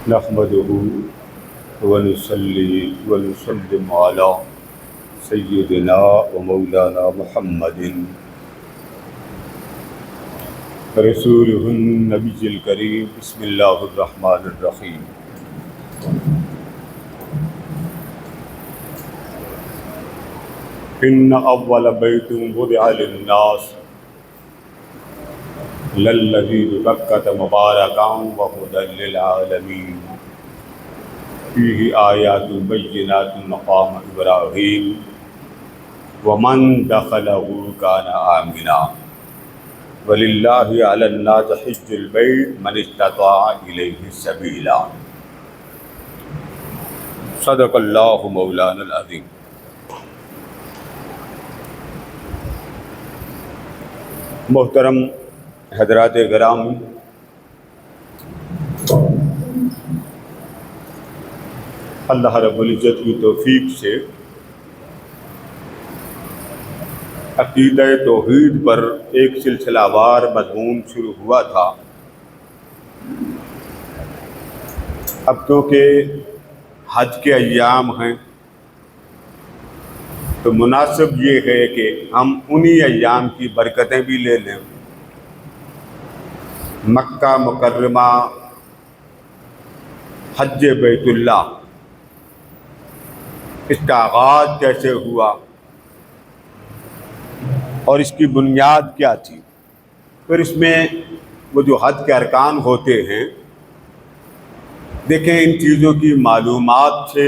نحمده ونصلي ونسلم على سيدنا ومولانا محمد رسوله النبي الكريم. بسم الله الرحمن الرحيم. إن أول بيت وضع للناس للذي ببكة مباركا وهدى للعالمين فيه آيات بينات مقام إبراهيم ومن دخله كان آمنا ولله على الناس حج البيت من استطاع إليه سبيلا. صدق الله مولانا العظيم. محترم حضرات کرام، اللہ رب العزت کی توفیق سے عقیدہ توحید پر ایک سلسلہ وار مضمون شروع ہوا تھا. اب تو کہ حج کے ایام ہیں تو مناسب یہ ہے کہ ہم انہی ایام کی برکتیں بھی لے لیں. مکہ مکرمہ، حج بیت اللہ، اس کا آغاز کیسے ہوا اور اس کی بنیاد کیا تھی. پھر اس میں وہ جو حج کے ارکان ہوتے ہیں، دیکھیں ان چیزوں کی معلومات سے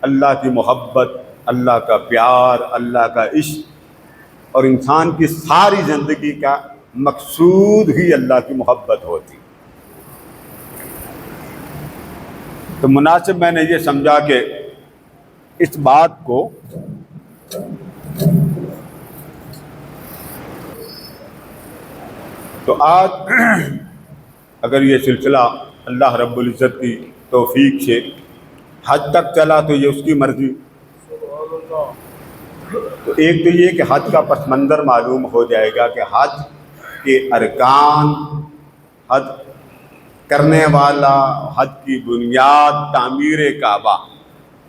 اللہ کی محبت، اللہ کا پیار، اللہ کا عشق اور انسان کی ساری زندگی کا مقصود ہی اللہ کی محبت ہوتی. تو مناسب میں نے یہ سمجھا کہ اس بات کو تو آج اگر یہ سلسلہ اللہ رب العزت کی توفیق سے حج تک چلا تو یہ اس کی مرضی. تو ایک تو یہ کہ حج کا پس منظر معلوم ہو جائے گا کہ حج کے ارکان، حج کرنے والا، حج کی بنیاد تعمیر کعبہ.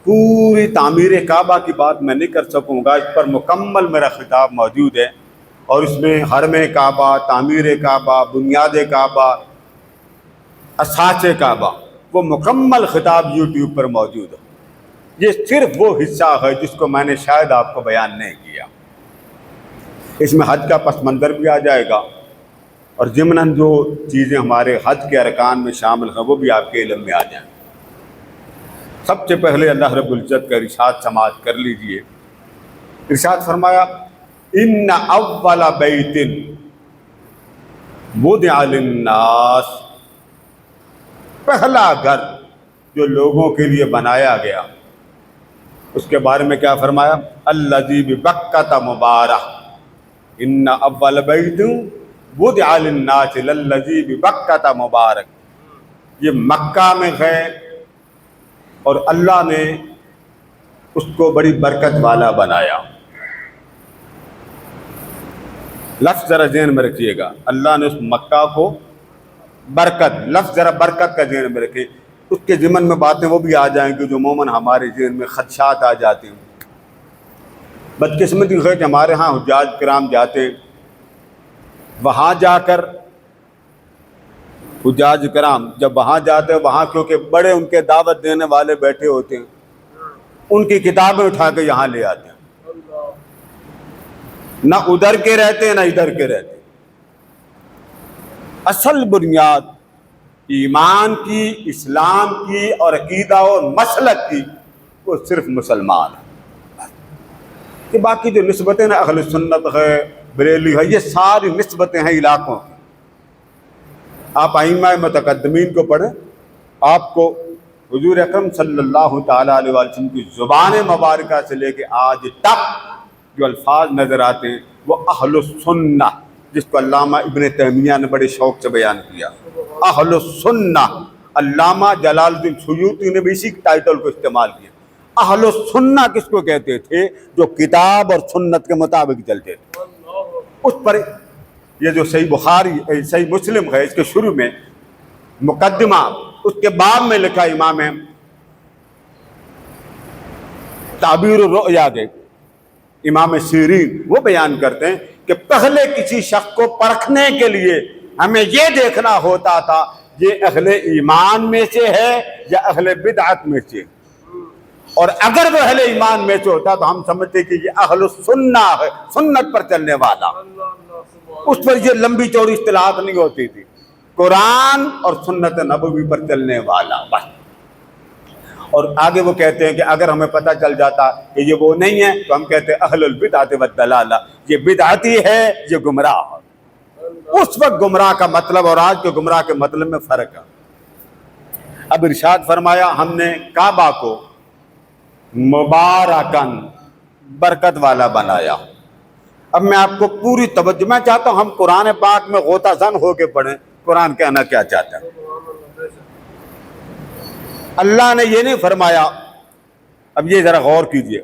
پوری تعمیر کعبہ کی بات میں نہیں کر سکوں گا، اس پر مکمل میرا خطاب موجود ہے، اور اس میں حرم کعبہ، تعمیر کعبہ، بنیاد کعبہ، اساس کعبہ، وہ مکمل خطاب یوٹیوب پر موجود ہے. یہ صرف وہ حصہ ہے جس کو میں نے شاید آپ کو بیان نہیں کیا. اس میں حج کا پس منظر بھی آ جائے گا اور ضمناً جو چیزیں ہمارے حج کے ارکان میں شامل ہیں وہ بھی آپ کے علم میں آ جائیں. سب سے پہلے اللہ رب العزت کا ارشاد سماعت کر لیجئے. ارشاد فرمایا ان اول بیت وضع للناس، پہلا گھر جو لوگوں کے لیے بنایا گیا. اس کے بارے میں کیا فرمایا؟ الذی ببکۃ مبارک. ان اول بیت وضع للناس للذی ببکۃ مبارک. یہ مکہ میں ہے اور اللہ نے اس کو بڑی برکت والا بنایا. لفظ ذرا ذہن میں رکھیے گا، اللہ نے اس مکہ کو برکت، لفظ ذرا برکت کا ذہن میں رکھیے. اس کے ضمن میں باتیں وہ بھی آ جائیں گی جو عموماً ہمارے ذہن میں خدشات آ جاتے ہیں. بدقسمتی ہے کہ ہمارے ہاں حجاج کرام جاتے ہیں، وہاں جا کر حجاج کرام جب وہاں جاتے ہیں، وہاں کیونکہ بڑے ان کے دعوت دینے والے بیٹھے ہوتے ہیں، ان کی کتابیں اٹھا کے یہاں لے آتے ہیں. نہ ادھر کے رہتے ہیں نہ ادھر کے رہتے ہیں. اصل بنیاد ایمان کی، اسلام کی اور عقیدہ اور مسلک کی وہ صرف مسلمان ہیں. کہ باقی جو نسبتیں نا، اہل سنت ہے، بریلی ہے، یہ ساری نسبتیں ہیں علاقوں کی. آپ ائمہ متقدمین کو پڑھیں، آپ کو حضور اکرم صلی اللہ تعالیٰ علیہ وسلم کی زبان مبارکہ سے لے کے آج تک جو الفاظ نظر آتے ہیں وہ اہل السنہ، جس کو علامہ ابن تیمیہ نے بڑے شوق سے بیان کیا. اہل السنہ، علامہ جلال الدین سیوطی نے بھی اسی ٹائٹل کو استعمال کیا. اہل السنہ کس کو کہتے تھے؟ جو کتاب اور سنت کے مطابق چلتے تھے. اس پر یہ جو صحیح بخاری، صحیح مسلم ہے، اس کے شروع میں مقدمہ اس کے بعد میں لکھا امام تعبیر الرؤیا کے امام شیرین، وہ بیان کرتے ہیں کہ پہلے کسی شخص کو پرکھنے کے لیے ہمیں یہ دیکھنا ہوتا تھا یہ اہل ایمان میں سے ہے یا اہل بدعت میں سے، اور اگر وہ اہل ایمان میں سے ہوتا تو ہم سمجھتے کہ یہ اہل السنہ ہے، سنت پر چلنے والا، اس پر یہ لمبی چوڑی اصطلاحات نہیں ہوتی تھی، قرآن اور سنت نبوی پر چلنے والا بس۔ اور آگے وہ کہتے ہیں کہ اگر ہمیں پتہ چل جاتا کہ یہ وہ نہیں ہے تو ہم کہتے ہیں اہل البدعۃ والضلالہ، یہ بدعتی ہے، یہ گمراہ ہے۔ اس وقت گمراہ کا مطلب اور آج کے گمراہ کے مطلب میں فرق ہے۔ اب ارشاد فرمایا ہم نے کعبہ کو مبارکن برکت والا بنایا۔ اب میں آپ کو پوری توجہ، میں چاہتا ہوں ہم قرآن پاک میں غوطہ زن ہو کے پڑھیں قرآن کہنا کیا چاہتا ہے۔ اللہ نے یہ نہیں فرمایا، اب یہ ذرا غور کیجئے،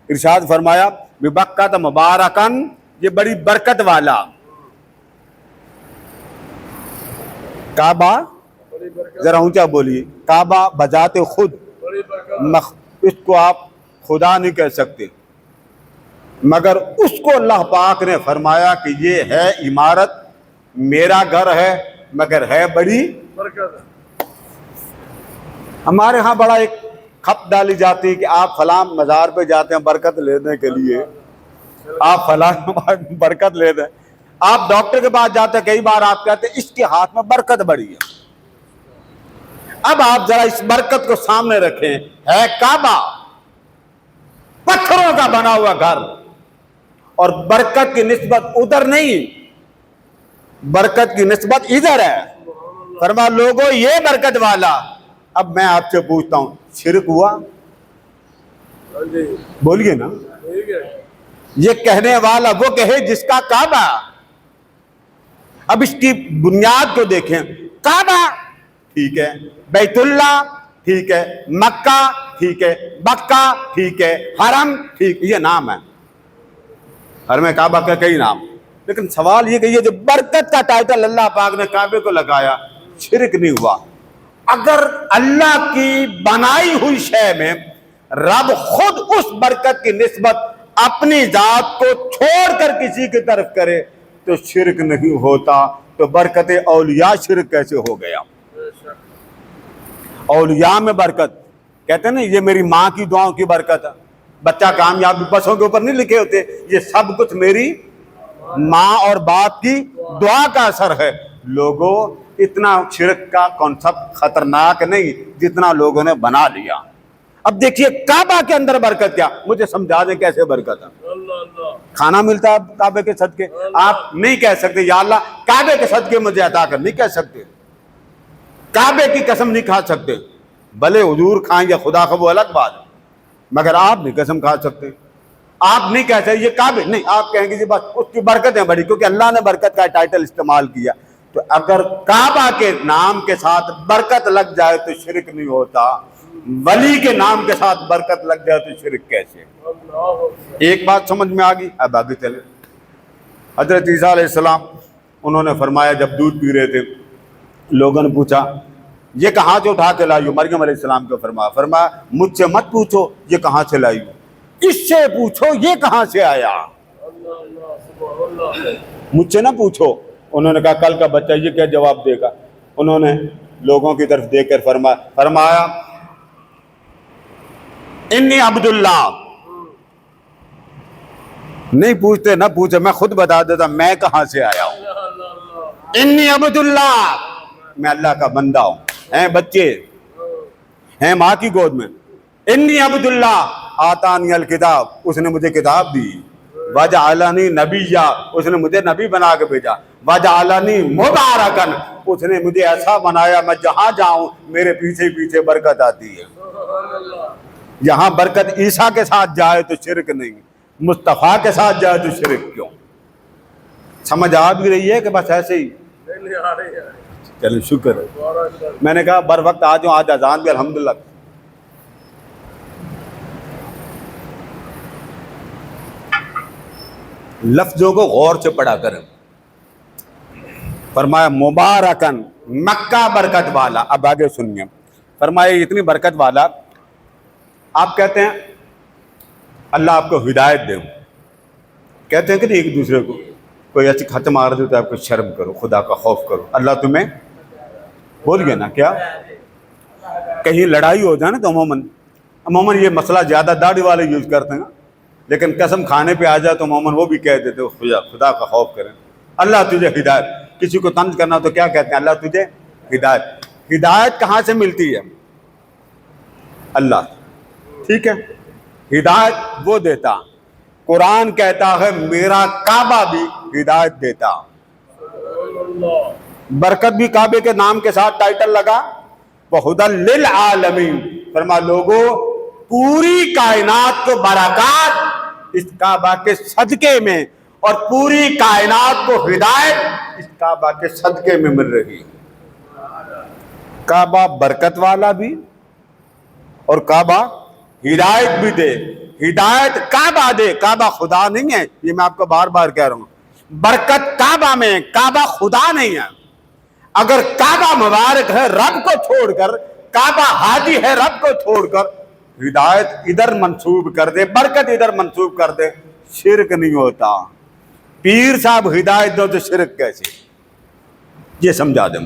ارشاد فرمایا ببکۃ مبارکن، یہ بڑی برکت والا کعبہ، ذرا اونچا بولیے، کعبہ بذات خود اس کو آپ خدا نہیں کہہ سکتے، مگر اس کو اللہ پاک نے فرمایا کہ یہ ہے عمارت، میرا گھر ہے مگر ہے بڑی برکت۔ ہمارے ہاں بڑا ایک کھپ ڈالی جاتی ہے کہ آپ فلاں مزار پہ جاتے ہیں برکت لینے کے لیے، آپ فلاں برکت لے دیں، آپ ڈاکٹر کے پاس جاتے ہیں کئی بار آپ کہتے ہیں اس کے ہاتھ میں برکت بڑی ہے۔ اب آپ ذرا اس برکت کو سامنے رکھیں، ہے کعبہ، پتھروں کا بنا ہوا گھر، اور برکت کی نسبت ادھر نہیں، برکت کی نسبت ادھر ہے۔ فرما لوگوں یہ برکت والا۔ اب میں آپ سے پوچھتا ہوں شرک ہوا؟ بولیے نا، یہ کہنے والا وہ کہے جس کا کعبہ، اب اس کی بنیاد کو دیکھیں، کعبہ ٹھیک ہے، بیت اللہ ٹھیک ہے، مکہ ٹھیک ہے، بکہ ٹھیک ہے، حرم ٹھیک، یہ نام ہے، حرم کعبہ کا کئی نام، لیکن سوال یہ کہ یہ جو برکت کا ٹائٹل اللہ پاک نے کعبے کو لگایا، شرک نہیں ہوا؟ اگر اللہ کی بنائی ہوئی شے میں رب خود اس برکت کی نسبت اپنی ذات کو چھوڑ کر کسی کی طرف کرے تو شرک نہیں ہوتا، تو برکت اولیاء شرک کیسے ہو گیا؟ اولیاء میں برکت، کہتے ہیں نا یہ میری ماں کی دعاؤں کی برکت ہے، بچہ کامیاب بسوں کے اوپر نہیں لکھے ہوتے، یہ سب کچھ میری ماں اور باپ کی دعا کا اثر ہے۔ لوگوں اتنا شرک کا کانسیپٹ خطرناک نہیں جتنا لوگوں نے بنا لیا۔ اب دیکھیے کعبہ کے اندر برکت کیا، مجھے سمجھا دیں کیسے برکت ہے۔ کھانا ملتا ہے کعبے کے صدقے، آپ نہیں کہہ سکتے یا اللہ کعبے کے صدقے مجھے عطا کر، نہیں کہہ سکتے، کعبے کی قسم نہیں کھا سکتے، بھلے حضور کھائیں یا خدا کا وہ الگ بات ہے، مگر آپ نہیں قسم کھا سکتے، آپ نہیں کہہ سکتے یہ کعبے، نہیں، آپ کہیں گے جی بس اس کی برکتیں بڑی، کیونکہ اللہ نے برکت کا ٹائٹل استعمال کیا۔ تو اگر کعبہ کے نام کے ساتھ برکت لگ جائے تو شرک نہیں ہوتا، ولی کے نام کے ساتھ برکت لگ جائے تو شرک کیسے؟ ایک بات سمجھ میں آ گئی، اب آگے چلیں۔ حضرت عیسیٰ علیہ السلام انہوں نے فرمایا جب دودھ پی رہے تھے، لوگوں نے پوچھا یہ کہاں سے اٹھا کے لائی ہو؟ مریم علیہ السلام کو فرمایا مجھ سے مت پوچھو یہ کہاں سے لائی ہو، اس سے پوچھو یہ کہاں سے آیا، مجھ سے نہ پوچھو۔ انہوں نے کہا کل کا بچہ یہ کیا جواب دے گا؟ انہوں نے لوگوں کی طرف دیکھ کر فرمایا انی عبداللہ، نہیں پوچھتے نہ پوچھے، میں خود بتا دیتا میں کہاں سے آیا ہوں، انی عبداللہ، میں اللہ کا بندہ ہوں۔ ہیں بچے ہیں ماں کی گود میں، انی عبداللہ آتانی الکتاب، اس نے مجھے کتاب دی، وجعلنی نبیّا، اس نے مجھے نبی بنا کے بھیجا، وجعلنی مبارکن، اس نے مجھے ایسا بنایا میں جہاں جاؤں میرے پیچھے پیچھے برکت آتی ہے۔ یہاں برکت عیسیٰ کے ساتھ جائے تو شرک نہیں، مصطفیٰ کے ساتھ جائے تو شرک کیوں؟ سمجھ آ بھی رہی ہے کہ بس ایسے ہی؟ چلے شکر ہے، میں نے کہا بر وقت آ جاؤں، آج اذان بھی الحمدللہ۔ لفظوں کو غور سے پڑھا کریں۔ فرمایا مبارکن، مکہ برکت والا. اب آگے سنیے, فرمائے اتنی برکت والا. آپ کہتے ہیں اللہ آپ کو ہدایت دے, کہتے ہیں کہ ایک دوسرے کو کوئی ایسی خط مار دے تو آپ کو شرم کرو, خدا کا خوف کرو, اللہ تمہیں بول گیا نا. کیا کہیں لڑائی ہو جائے نا تو عموماً یہ مسئلہ زیادہ داڑھی والے یوز کرتے ہیں, لیکن قسم کھانے پہ آ جائے تو عموماً وہ بھی کہہ دیتے خدا کا خوف کریں, اللہ تجھے ہدایت. کسی کو طنز کرنا تو کیا کہتے ہیں, اللہ تجھے ہدایت. ہدایت کہاں سے ملتی ہے؟ اللہ, ٹھیک ہے. ہدایت وہ دیتا. قرآن کہتا ہے میرا کعبہ بھی ہدایت دیتا. برکت بھی کعبے کے نام کے ساتھ ٹائٹل لگا, وَہُدًى لِّلْعَالَمِينَ. فرما لوگوں پوری کائنات کو برکات اس کعبہ کے صدقے میں, اور پوری کائنات کو ہدایت اس کعبہ کے صدقے میں مل رہی. کعبہ برکت والا بھی اور کعبہ ہدایت بھی دے. ہدایت کعبہ دے, کعبہ خدا نہیں ہے, یہ میں آپ کو بار بار کہہ رہا ہوں. برکت کعبہ میں, کعبہ خدا نہیں ہے. اگر کعبہ مبارک ہے رب کو چھوڑ کر, کعبہ ہادی ہے رب کو چھوڑ کر, ہدایت ادھر منسوب کر دے, برکت ادھر منسوب کر دے, شرک نہیں ہوتا. پیر صاحب ہدایت دو تو شرک کیسے؟ یہ سمجھا دیں.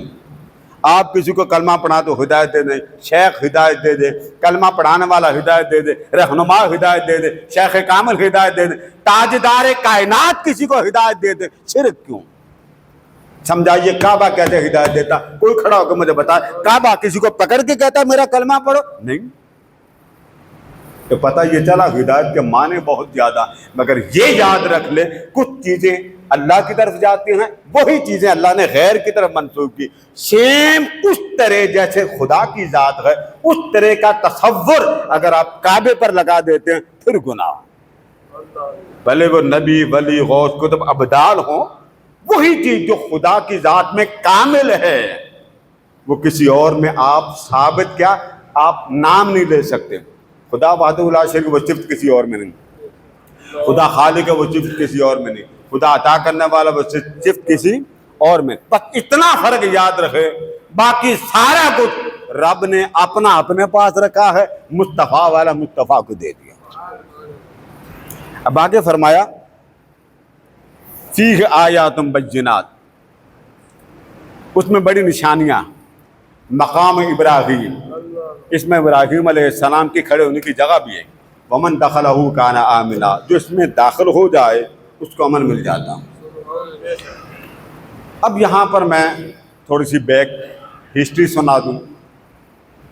آپ کسی کو کلمہ پڑھا تو ہدایت دے دیں, شیخ ہدایت دے دے, کلمہ پڑھانے والا ہدایت دے دے, رہنما ہدایت دے دے, شیخ کامل ہدایت دے دے, تاجدار کائنات کسی کو ہدایت دے دے, شرک کیوں؟ سمجھائیے کعبہ کیسے ہدایت دیتا؟ کوئی کھڑا ہو کے مجھے بتا, کعبہ کسی کو پکڑ کے کہتا میرا کلمہ پڑھو؟ نہیں. تو پتہ یہ چلا ہدایت کے معنی بہت زیادہ, مگر یہ یاد رکھ لے کچھ چیزیں اللہ کی طرف جاتی ہیں, وہی چیزیں اللہ نے غیر کی طرف منسوخ کی. سیم اس طرح جیسے خدا کی ذات ہے, اس طرح کا تصور اگر آپ کعبے پر لگا دیتے ہیں پھر گناہ. بھلے وہ نبی ولی غوث قطب ابدال ہوں, وہی چیز جو خدا کی ذات میں کامل ہے وہ کسی اور میں آپ ثابت, کیا آپ نام نہیں لے سکتے. خدا وحدہ لا شریک, وہ صفت کسی اور میں نہیں. خدا خالق ہے, وہ صفت کسی اور میں نہیں. خدا عطا کرنے والا, وہ صفت کسی اور میں. بس اتنا فرق یاد رکھے, باقی سارا کچھ رب نے اپنا اپنے پاس رکھا ہے, مصطفیٰ والا مصطفیٰ کو دے دیا. اب آگے فرمایا فیہ آیات بینات, اس میں بڑی نشانیاں. مقام ابراہیم, اس میں ابراہیم علیہ السلام کی کھڑے ہونے کی جگہ بھی ہے. ومن دخلہ کان آمنا, جو اس میں داخل ہو جائے اس کو امن مل جاتا. اب یہاں پر میں تھوڑی سی بیک ہسٹری سنا دوں.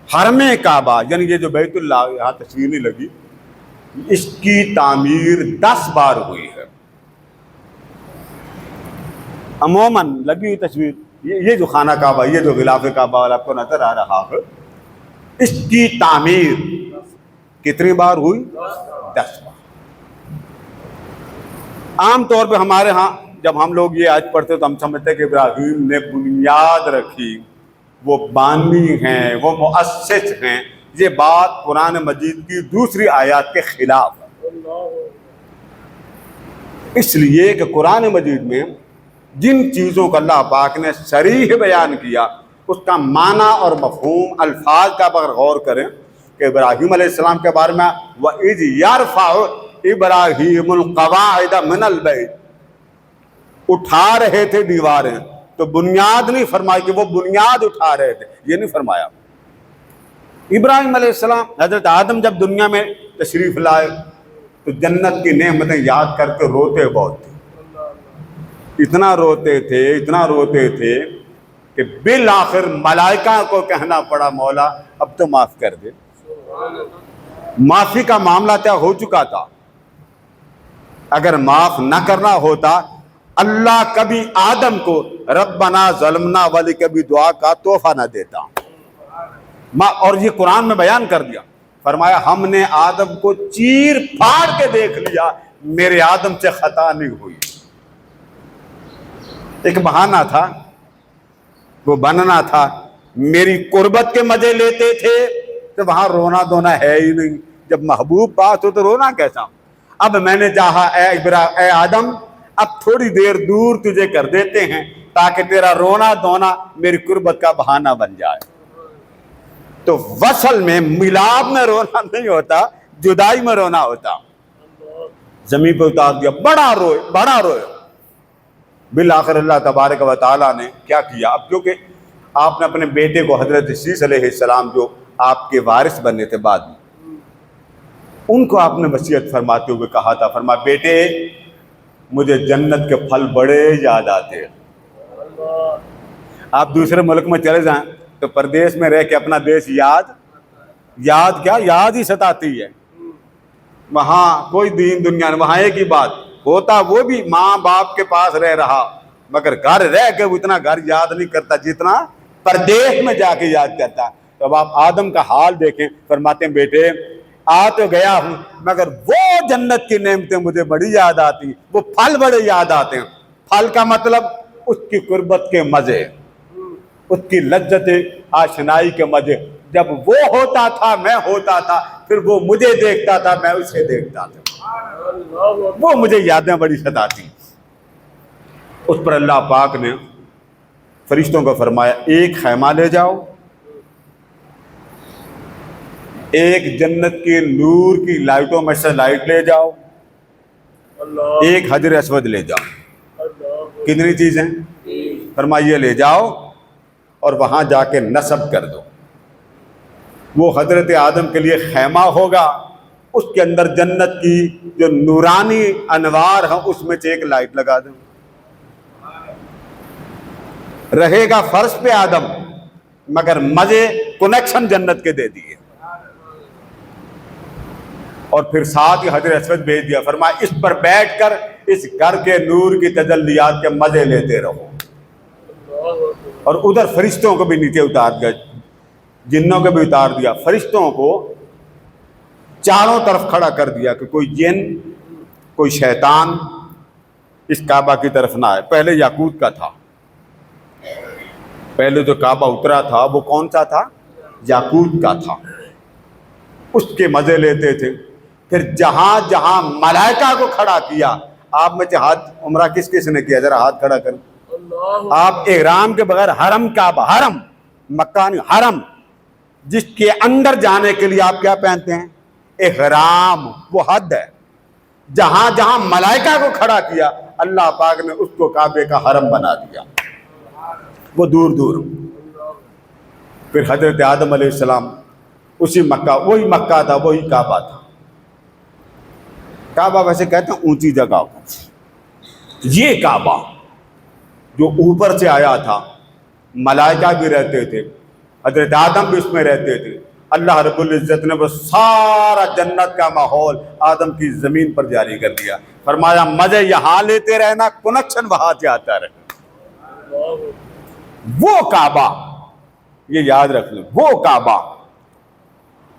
حرم کعبہ یعنی یہ جو بیت اللہ یہاں تصویر نہیں لگی, اس کی تعمیر 10 بار ہوئی ہے. عموماً لگی ہوئی تصویر, یہ جو خانہ کعبہ, یہ جو غلاف کعبہ والا آپ کو نظر آ رہا ہے, اس کی تعمیر کتنی بار ہوئی؟ 10 بار. عام طور پہ ہمارے ہاں جب ہم لوگ یہ آیت پڑھتے تو ہم سمجھتے ہیں کہ ابراہیم نے بنیاد رکھی, وہ بانی ہیں, وہ مؤسس ہیں. یہ بات قرآن مجید کی دوسری آیات کے خلاف ہے. اس لیے کہ قرآن مجید میں جن چیزوں کو اللہ پاک نے صریح بیان کیا, اس کا معنی اور مفہوم الفاظ کا اگر غور کریں کہ ابراہیم علیہ السلام کے بارے میں وَإِذْ يَرْفَعُ إِبْرَاهِيمُ الْقَوَاعِدَ مِنَ الْبَيْتِ, اٹھا رہے تھے دیواریں, تو بنیاد نہیں فرمائی کہ وہ بنیاد اٹھا رہے تھے, یہ نہیں فرمایا. ابراہیم علیہ السلام, حضرت آدم جب دنیا میں تشریف لائے تو جنت کی نعمتیں یاد کر کے روتے بہت تھے. اتنا روتے تھے کہ بالآخر ملائکہ کو کہنا پڑا مولا اب تو معاف کر دے. معافی کا معاملہ طے ہو چکا تھا. اگر معاف نہ کرنا ہوتا, اللہ کبھی آدم کو ربنا ظلمنا والی کبھی دعا کا تحفہ نہ دیتا. اور یہ قرآن میں بیان کر دیا, فرمایا ہم نے آدم کو چیر پھاڑ کے دیکھ لیا, میرے آدم سے خطا نہیں ہوئی. ایک بہانہ تھا, وہ بننا تھا. میری قربت کے مزے لیتے تھے تو وہاں رونا دھونا ہے ہی نہیں. جب محبوب پاس ہو تو رونا کیسا. اب میں نے چاہا اے آدم اب تھوڑی دیر دور تجھے کر دیتے ہیں, تاکہ تیرا رونا دھونا میری قربت کا بہانہ بن جائے۔ تو وصل میں، ملاب میں رونا نہیں ہوتا، جدائی میں رونا ہوتا۔ زمین پہ اتار دیا، بڑا روئے بڑا روئے۔ بالآخر اللہ تبارک و تعالیٰ نے کیا کیا؟ اب کیونکہ آپ نے اپنے بیٹے کو حضرت عیسیٰ علیہ السلام جو آپ کے وارث بننے تھے بعد میں، ان کو آپ نے وصیت فرماتے ہوئے کہا تھا، فرمایا بیٹے مجھے جنت کے پھل بڑے یاد آتے ہیں۔ آپ دوسرے ملک میں چلے جائیں تو پردیس میں رہ کے اپنا دیش یاد ہی ستاتی ہے۔ وہاں کوئی دین دنیا نہیں، وہاں ایک ہی بات ہوتا، وہ بھی ماں باپ کے پاس رہ رہا، مگر گھر رہ کے وہ اتنا گھر یاد نہیں کرتا جتنا پردیس میں جا کے یاد کرتا۔ تو اب آپ آدم کا حال دیکھیں، فرماتے ہیں بیٹے آ تو گیا ہوں مگر وہ جنت کی نعمتیں مجھے بڑی یاد آتی، وہ پھل بڑے یاد آتے ہیں۔ پھل کا مطلب اس کی قربت کے مزے، اس کی لذت آشنائی کے مزے۔ جب وہ ہوتا تھا میں ہوتا تھا، پھر وہ مجھے دیکھتا تھا میں اسے دیکھتا تھا، وہ مجھے یادیں بڑی ستاتی۔ اس پر اللہ پاک نے فرشتوں کو فرمایا ایک خیمہ لے جاؤ، ایک جنت کے نور کی لائٹوں میں سے لائٹ لے جاؤ، ایک حجر اسود لے جاؤ۔ کتنی چیزیں؟ فرمائیے لے جاؤ اور وہاں جا کے نصب کر دو۔ وہ حضرت آدم کے لیے خیمہ ہوگا، اس کے اندر جنت کی جو نورانی انوار ہیں اس میں سے ایک لائٹ لگا دو۔ رہے گا فرش پہ آدم، مگر مزے کنیکشن جنت کے دے دیے، اور پھر ساتھ ہی حجر اسود بھیج دیا، فرمایا اس پر بیٹھ کر اس گھر کے نور کی تجلیات کے مزے لیتے رہو۔ اور ادھر فرشتوں کو بھی نیچے اتار دیا، جنوں کو بھی اتار دیا، فرشتوں کو چاروں طرف کھڑا کر دیا کہ کوئی جن کوئی شیطان اس کعبہ کی طرف نہ آئے۔ پہلے یاقوت کا تھا، پہلے جو کعبہ اترا تھا وہ کون سا تھا؟ یاقوت کا تھا، اس کے مزے لیتے تھے۔ پھر جہاں جہاں ملائکہ کو کھڑا کیا، آپ میں سے ہاتھ عمرہ کس کس نے کیا؟ ذرا ہاتھ کھڑا کریں۔ آپ احرام کے بغیر حرم کعبہ، حرم مکہ نہیں، حرم جس کے اندر جانے کے لیے آپ کیا پہنتے ہیں؟ احرام، وہ حد ہے۔ جہاں جہاں ملائکہ کو کھڑا کیا اللہ پاک نے اس کو کعبے کا حرم بنا دیا، وہ دور دور۔ پھر حضرت آدم علیہ السلام اسی مکہ، وہی مکہ تھا، وہی کعبہ تھا۔ کعبہ ویسے کہتے ہیں اونچی جگہ کو، یہ کعبہ جو اوپر سے آیا تھا، ملائکہ بھی رہتے تھے، حضرت آدم بھی اس میں رہتے تھے۔ اللہ رب العزت نے وہ سارا جنت کا ماحول آدم کی زمین پر جاری کر دیا، فرمایا مزے یہاں لیتے رہنا، کنیکشن وہاں سے آتا رہے۔ وہ کعبہ، یہ یاد رکھ لیں، وہ کعبہ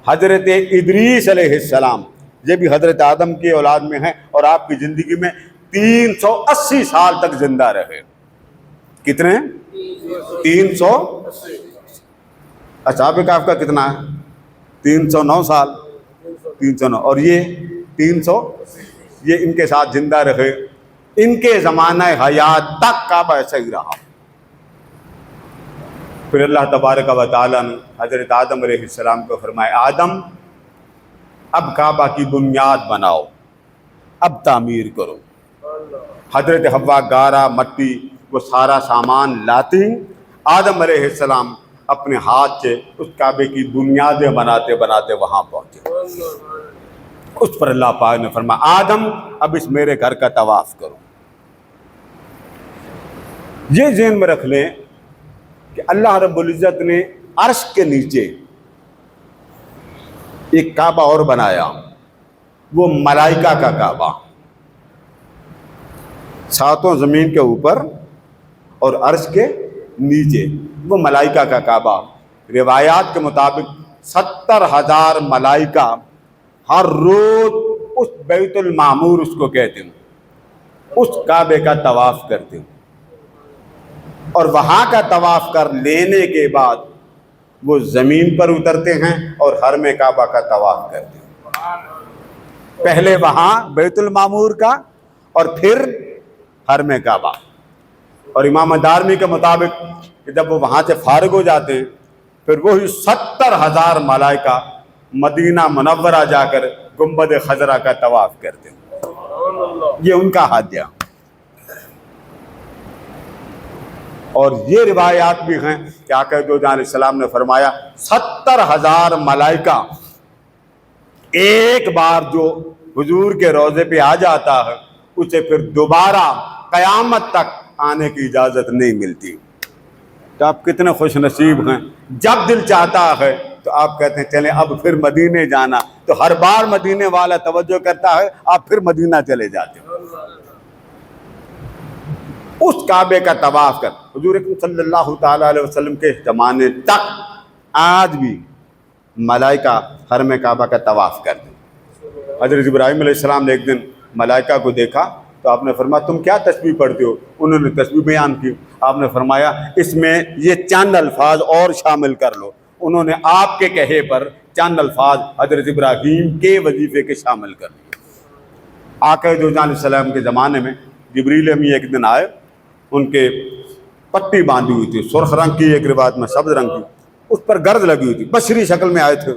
حضرت ادریس علیہ السلام، یہ بھی حضرت آدم کی اولاد میں ہیں، اور آپ کی زندگی میں 380 سال تک زندہ رہے۔ کتنے؟ 380۔ اصحاب کہف کا کتنا ہے؟ 309 سال، 309، اور یہ 300، یہ ان کے ساتھ زندہ رہے۔ ان کے زمانہ حیات تک کعبہ ایسا ہی رہا۔ پھر اللہ تبارک و تعالیٰ نے حضرت آدم علیہ السلام کو فرمایا آدم اب کعبہ کی بنیاد بناؤ، اب تعمیر کرو۔ حضرت حوا گارا، مٹی، وہ سارا سامان لاتی، آدم علیہ السلام اپنے ہاتھ سے اس کعبے کی بنیادیں بناتے بناتے وہاں پہنچے۔ اس پر اللہ پاک نے فرمایا آدم اب اس میرے گھر کا طواف کرو۔ یہ ذہن میں رکھ لیں کہ اللہ رب العزت نے عرش کے نیچے ایک کعبہ اور بنایا، وہ ملائکہ کا کعبہ، ساتوں زمین کے اوپر اور عرش کے نیچے وہ ملائکہ کا کعبہ۔ روایات کے مطابق 70,000 ملائکہ ہر روز اس بیت المعمور، اس کو کہتے ہیں، اس کعبے کا طواف کرتے ہیں، اور وہاں کا طواف کر لینے کے بعد وہ زمین پر اترتے ہیں اور حرم کعبہ کا طواف کرتے ہیں۔ پہلے وہاں بیت المعمور کا اور پھر حرم کعبہ۔ اور امام دارمی کے مطابق کہ جب وہ وہاں سے فارغ ہو جاتے ہیں پھر وہی 70,000 ملائکہ مدینہ منورہ جا کر گنبد خضرا کا طواف کرتے ہیں۔ یہ ان کا حاجہ۔ اور یہ روایات بھی ہیں کہ آقا دو جہاں علیہ السلام نے فرمایا 70,000 ملائکہ ایک بار جو حضور کے روضے پہ آ جاتا ہے اسے پھر دوبارہ قیامت تک آنے کی اجازت نہیں ملتی۔ تو آپ کتنے خوش نصیب ہیں، جب دل چاہتا ہے تو آپ کہتے ہیں چلیں اب پھر مدینے جانا، تو ہر بار مدینے والا توجہ کرتا ہے، آپ پھر مدینہ چلے جاتے ہیں۔ اس کعبے کا طواف کر حضور اکرم صلی اللہ تعالیٰ علیہ وسلم کے زمانے تک آج بھی ملائکہ حرم کعبہ کا طواف کرتے ہیں۔ حضرت ابراہیم علیہ السلام نے ایک دن ملائکہ کو دیکھا تو آپ نے فرمایا تم کیا تسبیح پڑھتے ہو؟ انہوں نے تسبیح بیان کی۔ آپ نے فرمایا اس میں یہ چند الفاظ اور شامل کر لو۔ انہوں نے آپ کے کہے پر چند الفاظ حضرت ابراہیم کے وظیفے کے شامل کر لیے۔ آقا دو جہاں علیہ السلام کے زمانے میں جبریل امی ایک دن آئے، ان کے پٹی باندھی ہوئی تھی، سرخ رنگ کی، ایک روایت میں سبز رنگ کی، اس پر گرد لگی ہوئی تھی، بشری شکل میں آئے تھے۔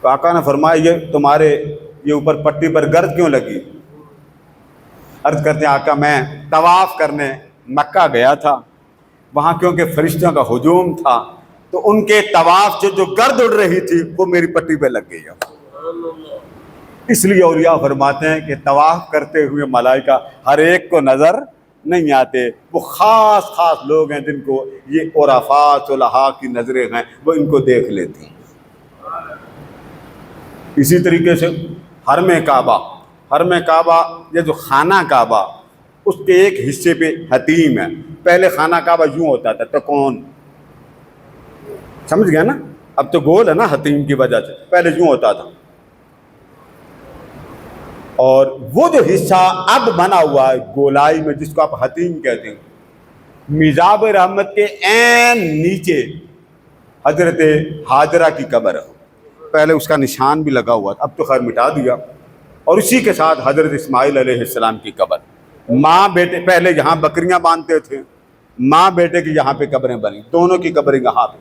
تو آقا نے فرمایا یہ تمہارے یہ اوپر پٹی پر گرد کیوں لگی؟ عرض کرتے ہیں آقا میں طواف کرنے مکہ گیا تھا، وہاں کیونکہ فرشتوں کا ہجوم تھا تو ان کے طواف سے جو گرد اڑ رہی تھی وہ میری پٹی پہ لگ گئی۔ اس لیے اولیاء فرماتے ہیں کہ طواف کرتے ہوئے ملائکہ ہر ایک کو نظر نہیں آتے، وہ خاص خاص لوگ ہیں جن کو یہ عرفات صلحاء کی نظریں ہیں، وہ ان کو دیکھ لیتی ہیں۔ اسی طریقے سے حرم کعبہ یہ جو خانہ کعبہ اس کے ایک حصے پہ حتیم ہے۔ پہلے خانہ کعبہ یوں ہوتا تھا تو کون سمجھ گیا نا، اب تو گول ہے نا حتیم کی وجہ سے، پہلے یوں ہوتا تھا۔ اور وہ جو حصہ اب بنا ہوا ہے گولائی میں جس کو آپ حتیم کہتے ہیں، میزاب رحمت کے عین نیچے حضرت حاجرہ کی قبر ہے، پہلے اس کا نشان بھی لگا ہوا تھا، اب تو خیر مٹا دیا۔ اور اسی کے ساتھ حضرت اسماعیل علیہ السلام کی قبر، ماں بیٹے پہلے یہاں بکریاں باندھتے تھے، ماں بیٹے کی یہاں پہ قبریں بنی، دونوں کی قبریں یہاں پہ۔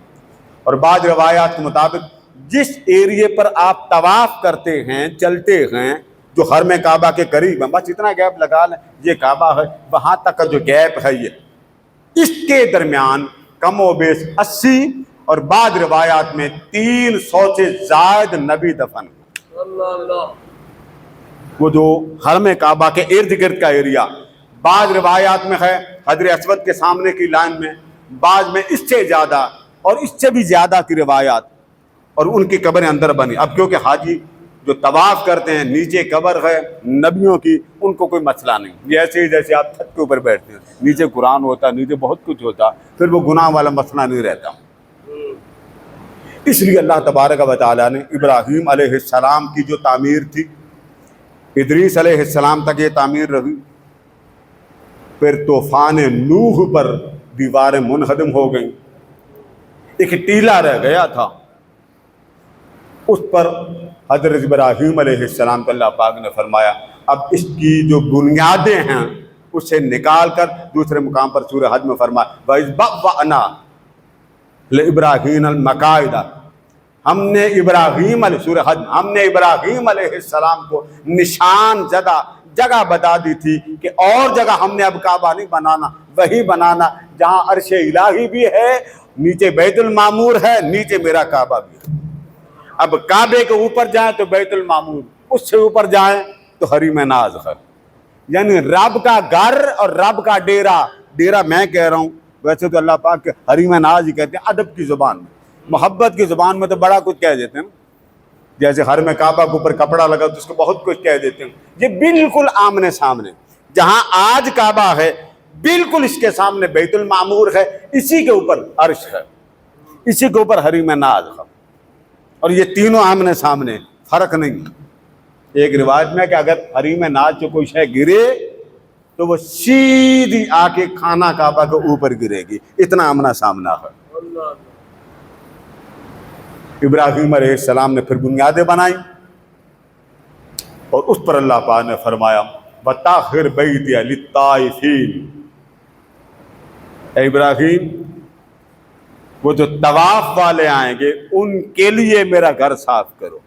اور بعض روایات کے مطابق جس ایریے پر آپ طواف کرتے ہیں چلتے ہیں جو حرم کعبہ کے قریب ہے، بس اتنا گیپ لگا لیں یہ کعبہ ہے، وہاں تک کا جو گیپ ہے یہ اس کے درمیان کم و بیش 80 اور بعض روایات میں 300 سے زائد نبی دفن۔ وہ جو حرم کعبہ کے ارد گرد کا ایریا، بعض روایات میں ہے حجر اسود کے سامنے کی لائن میں، بعض میں اس سے زیادہ اور اس سے بھی زیادہ کی روایات، اور ان کی قبریں اندر بنی۔ اب کیونکہ حاجی جو طواف کرتے ہیں نیچے قبر ہے نبیوں کی، ان کو کوئی مسئلہ نہیں، یہ ایسے ہی جیسے آپ چھت کے اوپر بیٹھتے ہیں، نیچے قرآن ہوتا، نیچے بہت کچھ ہوتا، پھر وہ گناہ والا مسئلہ نہیں رہتا۔ اس لیے اللہ تبارک و تعالیٰ نے ابراہیم علیہ السلام کی جو تعمیر تھی، ادریس علیہ السلام تک یہ تعمیر رہی، پھر طوفان نوح پر دیواریں منہدم ہو گئیں، ایک ٹیلا رہ گیا تھا، اس پر حضرت ابراہیم علیہ السلام کو اللہ پاک نے فرمایا اب اس کی جو بنیادیں ہیں اسے نکال کر دوسرے مقام پر سورہ حج میں فرمایا وَإِذْ بَوَّأْنَا لِإِبْرَاهِيمَ الْمَقَاعِدَ، ہم نے ابراہیم علیہ سورہ حج ہم نے ابراہیم علیہ السلام کو نشان زدہ جگہ بتا دی تھی کہ اور جگہ ہم نے اب کعبہ نہیں بنانا، وہی بنانا جہاں عرش الہی بھی ہے، نیچے بیت المعمور ہے، نیچے میرا کعبہ بھی ہے۔ اب کعبے کے اوپر جائیں تو بیت المعمور، اس سے اوپر جائیں تو حریم ناز ہے، یعنی رب کا گھر اور رب کا ڈیرا میں کہہ رہا ہوں، ویسے تو اللہ پاک کے حریم ناز ہی کہتے ہیں ادب کی زبان میں، محبت کی زبان میں تو بڑا کچھ کہہ دیتے ہیں، جیسے حرم کعبہ کے اوپر کپڑا لگا تو اس کو بہت کچھ کہہ دیتے ہیں، یہ بالکل آمنے سامنے، جہاں آج کعبہ ہے بالکل اس کے سامنے بیت المعمور ہے، اسی کے اوپر عرش ہے، اسی کے اوپر حریم ناز ہے، اور یہ تینوں آمنے سامنے، فرق نہیں۔ ایک روایت میں کہ اگر حریم ناز سے کوئی شے گرے تو وہ سیدھی آ کے خانہ کعبہ کے اوپر گرے گی، اتنا آمنا سامنا ہے۔ ابراہیم علیہ السلام نے پھر بنیادیں بنائیں اور اس پر اللہ پاک نے فرمایا وَطَهِّرْ بَيْتِيَ لِلطَّائِفِينَ، اے ابراہیم وہ جو طواف والے آئیں گے ان کے لیے میرا گھر صاف کرو.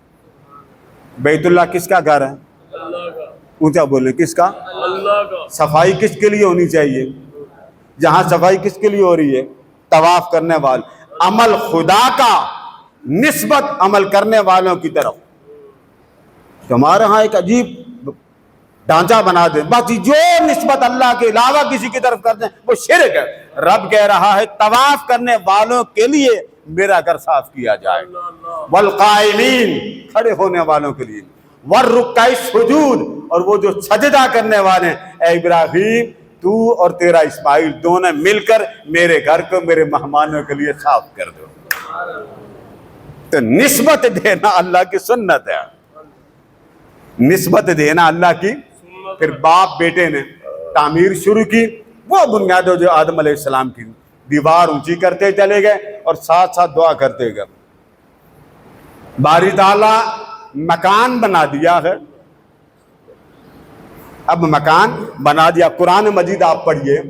بیت اللہ کس کا گھر ہے؟ اللہ کا. اونچا بولیں کس کا؟ اللہ کا. صفائی کس کے لیے ہونی چاہیے؟ جہاں صفائی کس کے لیے ہو رہی ہے؟ طواف کرنے والے. عمل خدا کا نسبت عمل کرنے والوں کی طرف. ہمارے ہاں ایک عجیب ڈھانچہ بنا دیں، باقی جو نسبت اللہ کے علاوہ کسی کی طرف کر دیں وہ شرک ہے. رب کہہ رہا ہے طواف کرنے والوں کے لیے میرا گھر صاف کیا جائے، والقائمین کھڑے ہونے والوں کے لیے، والرکع السجود اور وہ جو سجدہ کرنے والے ہیں. اے ابراہیم تو اور تیرا اسماعیل دونوں مل کر میرے گھر کو میرے مہمانوں کے لیے صاف کر دو. تو نسبت دینا اللہ کی سنت ہے، نسبت دینا اللہ کی. پھر باپ بیٹے نے تعمیر شروع کی، وہ بنیاد جو آدم علیہ السلام کی، دیوار اونچی کرتے چلے گئے اور ساتھ ساتھ دعا کرتے گئے. باری تعالیٰ مکان بنا دیا ہے. اب مکان بنا دیا. قرآن مجید آپ پڑھیے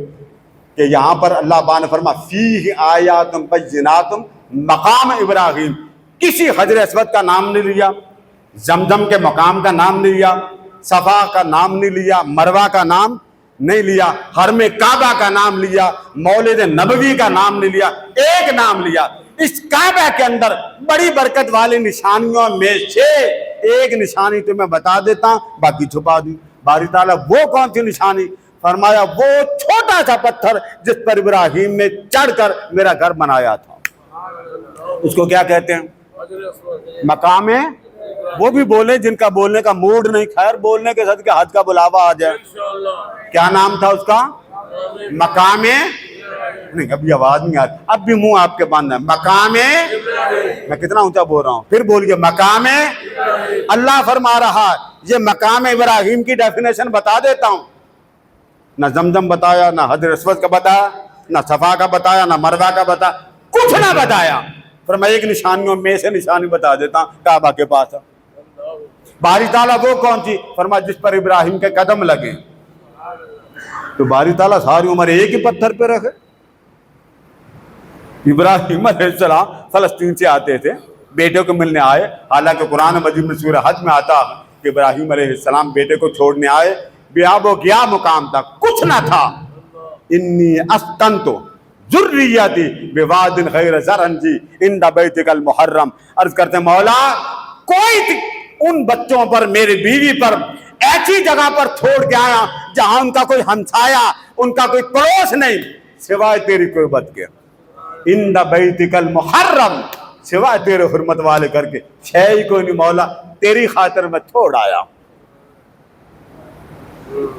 کہ یہاں پر اللہ پاک نے فرما فیہ آیات بینات مقام ابراہیم. کسی حجر اسود کا نام نہیں لیا، زمزم کے مقام کا نام نہیں لیا، صفا کا نام نہیں لیا، مروہ کا نام نہیں لیا، حرم کعبہ کا نام لیا، مولد نبوی کا نام نہیں لیا. ایک نام لیا. اس کعبہ کے اندر بڑی برکت والی نشانیوں میں سے ایک نشانی تو میں بتا دیتا ہوں، باقی چھپا دی. باری تعالیٰ وہ کون سی نشانی؟ فرمایا وہ چھوٹا سا پتھر جس پر ابراہیم نے چڑھ کر میرا گھر بنایا تھا. اس کو کیا کہتے ہیں؟ مقام. وہ بھی بولے جن کا بولنے کا موڈ نہیں، خیر بولنے کے صدقے حج کا بلاوا آ جائے. کیا نام تھا اس کا؟ مقام. نہیں ابھی آواز نہیں آتی، اب بھی منہ آپ کے بند ہے. مقام. میں کتنا اونچا بول رہا ہوں، پھر بولیے مقام. اللہ فرما رہا ہے یہ مقام ابراہیم کی ڈیفینیشن بتا دیتا ہوں. نہ زمزم بتایا، نہ حجر اسود کا بتایا، نہ صفا کا بتایا، نہ مروہ کا بتایا، کچھ نہ بتایا. پھر میں ایک نشانیوں میں سے نشانی بتا دیتا ہوں، کعبہ کے پاس. باری تعالیٰ وہ کون سی؟ فرما جس پر ابراہیم کے قدم لگے. تو باری تعالیٰ ساری عمر ایک ہی پتھر پہ رکھے. ابراہیم علیہ السلام فلسطین سے آتے تھے، بیٹے کو ملنے آئے. حالانکہ قرآن مجید میں سورہ حج میں آتا کہ ابراہیم علیہ السلام بیٹے کو چھوڑنے آئے. بیاب و گیا مقام تھا، کچھ نہ تھا. انی اسکنت ذریتی بواد غیر زرع عند بیتک المحرم. عرض کرتے مولا کوئی ان بچوں پر، میری بیوی پر ایسی جگہ پر چھوڑ کے آیا جہاں ان کا کوئی ہمسایا، ان کا کوئی پڑوس نہیں سوائے تیری قربت کے. عند بیتک المحرم، سوائے تیرے حرمت والے کر کے ہے ہی کوئی نہیں مولا، تیری خاطر میں چھوڑ آیا.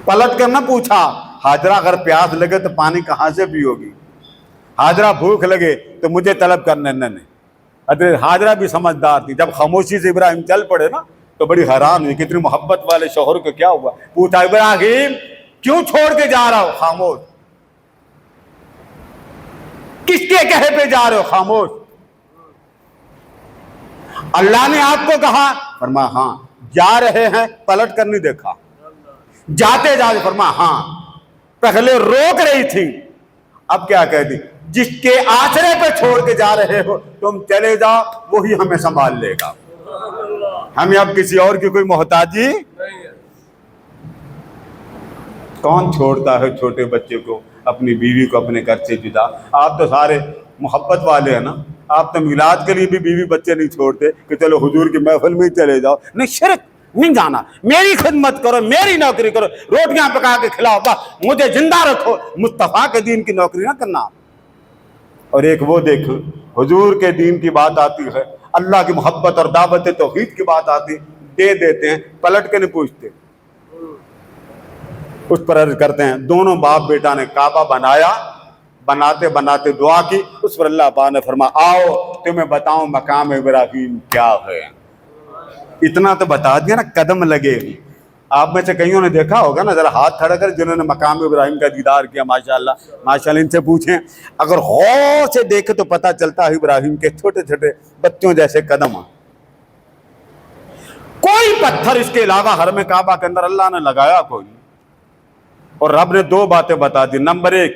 پلٹ کر نہ پوچھا حاجرہ اگر پیاس لگے تو پانی کہاں سے پیوگی، حاجرہ بھوک لگے تو مجھے طلب کرنے نہیں. حاجرہ بھی سمجھدار تھی. جب خاموشی سے ابراہیم چل پڑے نا تو بڑی حیران ہوئی، کتنی محبت والے شوہر کو کیا ہوا. پوچھا ابراہیم کیوں چھوڑ کے جا رہا ہو؟ خاموش. کس کے کہے پہ جا رہے ہو؟ خاموش. اللہ نے آپ کو کہا؟ فرمایا ہاں. جا رہے ہیں؟ پلٹ کر نہیں دیکھا. جاتے جاتے؟ فرمایا ہاں. پہلے روک رہی تھی، اب کیا کہہ دی؟ جس کے آسرے پہ چھوڑ کے جا رہے ہو تم چلے جاؤ، وہی ہمیں سنبھال لے گا. ہمیں اب کسی اور کی کوئی محتاجی. کون چھوڑتا ہے چھوٹے بچے کو، اپنی بیوی کو اپنے گھر سے جدا؟ آپ تو سارے محبت والے ہیں نا. آپ تو میلاد کے لیے بھی بیوی بچے نہیں چھوڑتے کہ چلو حضور کی محفل میں ہی چلے جاؤ. نہیں، شرک نہیں جانا. میری خدمت کرو، میری نوکری کرو، روٹیاں پکا کے کھلاؤ، بس مجھے زندہ رکھو. مصطفیٰ کے دین کی نوکری نہ کرنا. اور ایک وہ دیکھ حضور کے دین کی بات آتی ہے، اللہ کی محبت اور دعوت توحید کی بات آتی، دے دیتے ہیں، پلٹ کے نہیں پوچھتے. اس پر عرض کرتے ہیں دونوں باپ بیٹا نے کعبہ بنایا. بناتے بناتے دعا کی. اس پر اللہ پاک نے فرمایا آؤ تمہیں بتاؤں مقام ابراہیم کیا ہے. اتنا تو بتا دیا نا، قدم لگے. آپ میں سے کئیوں نے دیکھا ہوگا نا، ذرا ہاتھ کھڑا کر جنہوں نے مقام ابراہیم کا دیدار کیا. ماشاءاللہ ماشاءاللہ. ان سے پوچھیں، اگر غور سے دیکھے تو پتہ چلتا ہے ابراہیم کے چھوٹے چھوٹے بچوں جیسے قدم ہیں. کوئی پتھر اس کے علاوہ حرم کعبہ کے اندر اللہ نے لگایا کوئی. اور رب نے دو باتیں بتا دی. نمبر ایک